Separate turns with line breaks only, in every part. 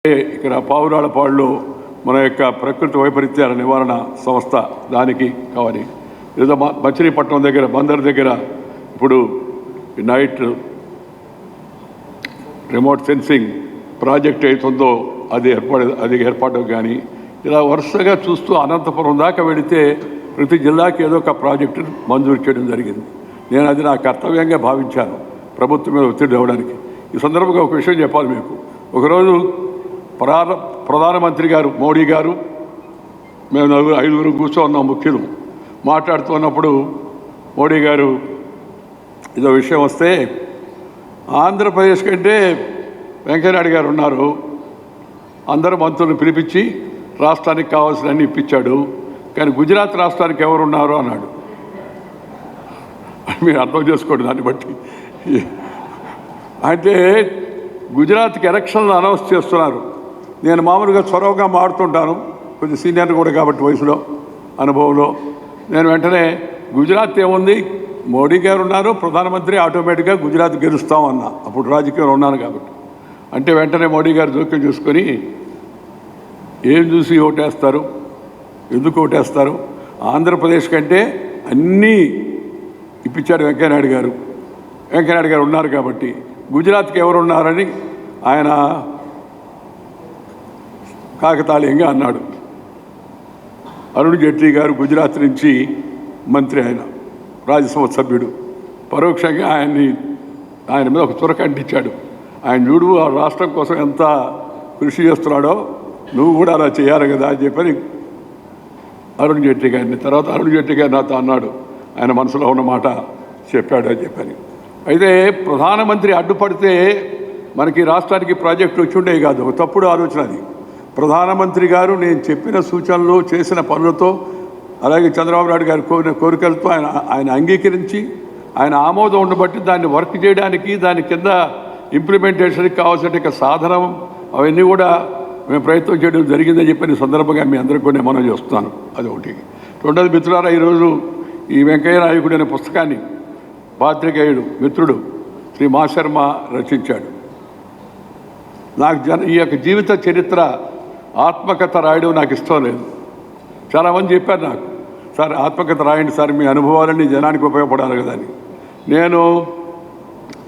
ఇక్కడ పావురాళ్ళపాడులో మన యొక్క ప్రకృతి వైపరీత్యాల నివారణ సంస్థ దానికి కావాలి. ఏదో మచిలీపట్నం దగ్గర బందర్ దగ్గర ఇప్పుడు నైట్ రిమోట్ సెన్సింగ్ ప్రాజెక్ట్ అవుతుందో అది ఏర్పాటు కానీ ఇలా వరుసగా చూస్తూ అనంతపురం దాకా వెళితే ప్రతి జిల్లాకి ఏదో ఒక ప్రాజెక్టు మంజూరు చేయడం జరిగింది. నేను అది నా కర్తవ్యంగా భావించాను ప్రభుత్వం మీద ఒత్తిడి ఇవ్వడానికి. ఈ సందర్భంగా ఒక విషయం చెప్పాలి మీకు. ఒకరోజు ప్రధానమంత్రి గారు మోడీ గారు మేము ఐదుగురు కూర్చోన్నాం ముఖ్యులు మాట్లాడుతున్నప్పుడు మోడీ గారు ఇదో విషయం వస్తే ఆంధ్రప్రదేశ్ కంటే వెంకయ్యనాయుడు గారు ఉన్నారు, అందరూ మంత్రులను పిలిపించి రాష్ట్రానికి కావాల్సినవన్నీ ఇప్పించాడు, కానీ గుజరాత్ రాష్ట్రానికి ఎవరున్నారు అన్నాడు. మీరు అర్థం చేసుకోండి దాన్ని బట్టి. అంటే గుజరాత్కి ఎలక్షన్లు అనౌన్స్ చేస్తున్నారు. నేను మామూలుగా చొరవగా మాడుతుంటాను, కొంచెం సీనియర్ కూడా కాబట్టి వయసులో అనుభవంలో. నేను వెంటనే గుజరాత్ ఏముంది, మోడీ గారు ఉన్నారు, ప్రధానమంత్రి, ఆటోమేటిక్గా గుజరాత్ గెలుస్తామన్నా, అప్పుడు రాజకీయంలో ఉన్నాను కాబట్టి. అంటే వెంటనే మోడీ గారు జోక్యం చేసుకొని ఏం చూసి ఓటేస్తారు, ఎందుకు ఓటేస్తారు, ఆంధ్రప్రదేశ్ కంటే అన్నీ ఇప్పించాడు వెంకయ్యనాయుడు గారు ఉన్నారు కాబట్టి గుజరాత్కి ఎవరు ఉన్నారని ఆయన కాకతాళీయంగా అన్నాడు. అరుణ్ జైట్లీ గారు గుజరాత్ నుంచి మంత్రి, ఆయన రాజ్యసభ సభ్యుడు, పరోక్షంగా ఆయన మీద ఒక చురక అంటించాడు. ఆయన చూడు ఆ రాష్ట్రం కోసం ఎంత కృషి చేస్తున్నాడో, నువ్వు కూడా అలా చేయాలి కదా అని చెప్పని అరుణ్ జైట్లీ గారిని. తర్వాత అరుణ్ జైట్లీ గారు నాతో అన్నాడు, ఆయన మనసులో ఉన్న మాట చెప్పాడు అని చెప్పని. అయితే ప్రధానమంత్రి అడ్డుపడితే మనకి రాష్ట్రానికి ప్రాజెక్టు వచ్చి ఉండేవి కాదు. ఒక తప్పుడు ఆలోచన అది. ప్రధానమంత్రి గారు నేను చెప్పిన సూచనలు చేసిన పనులతో, అలాగే చంద్రబాబు నాయుడు గారి కోరికలతో ఆయన అంగీకరించి ఆయన ఆమోదం ఉండబట్టి దాన్ని వర్క్ చేయడానికి, దాని కింద ఇంప్లిమెంటేషన్కి కావాల్సిన సాధనం అవన్నీ కూడా మేము ప్రయత్నం చేయడం జరిగిందని చెప్పిన సందర్భంగా మీ అందరికీ కూడా మనం చేస్తున్నాను. అది ఒకటి. రెండోది మిత్రులారా, ఈరోజు ఈ వెంకయ్య నాయకుడు అనే పుస్తకాన్ని పాత్రికేయుడు మిత్రుడు శ్రీ మాశర్మ రచించాడు. నాకు ఈ యొక్క జీవిత చరిత్ర ఆత్మకథ రాయడం నాకు ఇష్టం లేదు. చాలామంది చెప్పారు నాకు, సార్ ఆత్మకథ రాయండి సార్, మీ అనుభవాలన్నీ జనానికి ఉపయోగపడాలి కదా అని. నేను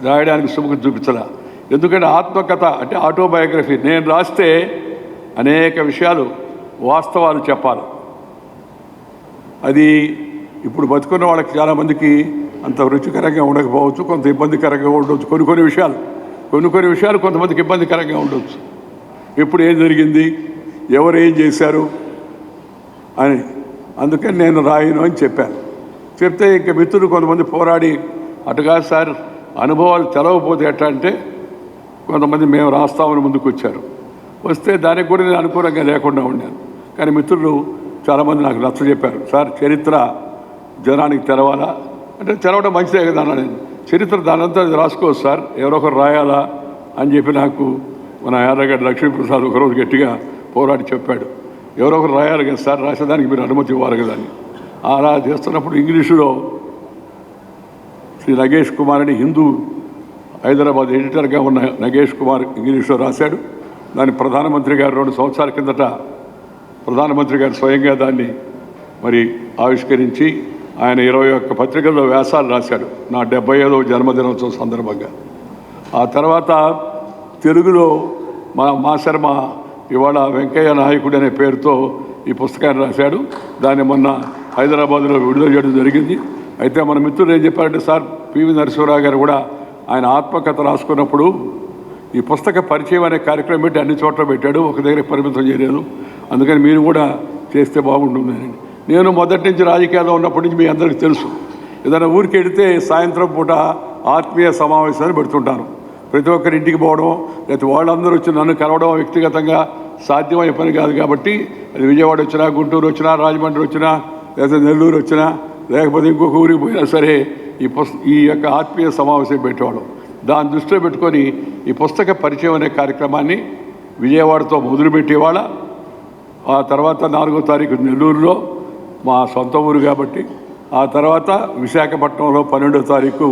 రాయడానికి సుముఖం చూపించాల. ఎందుకంటే ఆత్మకథ అంటే ఆటోబయోగ్రఫీ. నేను రాస్తే అనేక విషయాలు వాస్తవాలు చెప్పాలి. అది ఇప్పుడు బతుకున్న వాళ్ళకి చాలామందికి అంత రుచికరంగా ఉండకపోవచ్చు, కొంత ఇబ్బందికరంగా ఉండవచ్చు. కొన్ని విషయాలు కొంతమందికి ఇబ్బందికరంగా ఉండవచ్చు. ఎప్పుడు ఏం జరిగింది, ఎవరు ఏం చేశారు అని. అందుకని నేను రాయను అని చెప్పాను. చెప్తే ఇంక మిత్రులు కొంతమంది పోరాడి, అటుగా సార్ అనుభవాలు తెలవకపోతే ఎట్లా అంటే, కొంతమంది మేము రాస్తామని ముందుకు వచ్చారు. వస్తే దానికి కూడా నేను అనుకూలంగా లేకుండా ఉన్నాను. కానీ మిత్రులు చాలామంది నాకు నచ్చ చెప్పారు, సార్ చరిత్ర జనానికి తెలవాలా అంటే తెలవడం మంచిదే కదా అన్నా. నేను చరిత్ర దానంతా రాసుకోవచ్చు సార్, ఎవరో ఒకరు రాయాలా అని చెప్పి నాకు మన యాదగడ్డ లక్ష్మీప్రసాద్ ఒకరోజు గట్టిగా పోరాడి చెప్పాడు. ఎవరో ఒకరు రాయాలి కదా సార్, రాసేదానికి మీరు అనుమతి ఇవ్వాలి కదా అని. అలా చేస్తున్నప్పుడు ఇంగ్లీషులో శ్రీ నగేష్ కుమార్ అని హిందూ హైదరాబాద్ ఎడిటర్గా ఉన్న నగేష్ కుమార్ ఇంగ్లీష్లో రాశాడు. దాన్ని ప్రధానమంత్రి గారు 2 సంవత్సరాల కిందట ప్రధానమంత్రి గారు స్వయంగా దాన్ని మరి ఆవిష్కరించి ఆయన 21 పత్రికల్లో వ్యాసాలు రాశాడు నా 75వ జన్మదినోత్సవం సందర్భంగా. ఆ తర్వాత తెలుగులో మా శర్మ ఇవాళ వెంకయ్య నాయకుడు అనే పేరుతో ఈ పుస్తకాన్ని రాశాడు. దాన్ని మొన్న హైదరాబాద్లో విడుదల చేయడం జరిగింది. అయితే మన మిత్రులు ఏం చెప్పారంటే, సార్ పివి నరసింహరావు గారు కూడా ఆయన ఆత్మకథ రాసుకున్నప్పుడు ఈ పుస్తక పరిచయం అనే కార్యక్రమం పెట్టి అన్ని చోట్ల పెట్టాడు, ఒక దగ్గర పరిమితం చేయలేదు. అందుకని మీరు కూడా చేస్తే బాగుంటుందని. నేను మొదటి నుంచి రాజకీయాల్లో ఉన్నప్పటి నుంచి మీ అందరికీ తెలుసు, ఏదైనా ఊరికి వెళితే సాయంత్రం పూట ఆత్మీయ సమావేశాలు పెడుతుంటాను. ప్రతి ఒక్కరి ఇంటికి పోవడం, లేకపోతే వాళ్ళందరూ వచ్చి నన్ను కలవడం వ్యక్తిగతంగా సాధ్యమయ్యే పని కాదు. కాబట్టి అది విజయవాడ వచ్చినా, గుంటూరు వచ్చినా, రాజమండ్రి వచ్చినా, లేకపోతే నెల్లూరు వచ్చినా, లేకపోతే ఇంకొక ఊరికి పోయినా సరే ఈ యొక్క ఆత్మీయ సమావేశం పెట్టేవాళ్ళం. దాన్ని దృష్టిలో పెట్టుకొని ఈ పుస్తక పరిచయం అనే కార్యక్రమాన్ని విజయవాడతో మొదలుపెట్టేవాళ్ళ. ఆ తర్వాత 4వ తారీఖు నెల్లూరులో, మా సొంత ఊరు కాబట్టి, ఆ తర్వాత విశాఖపట్నంలో 12వ తారీఖు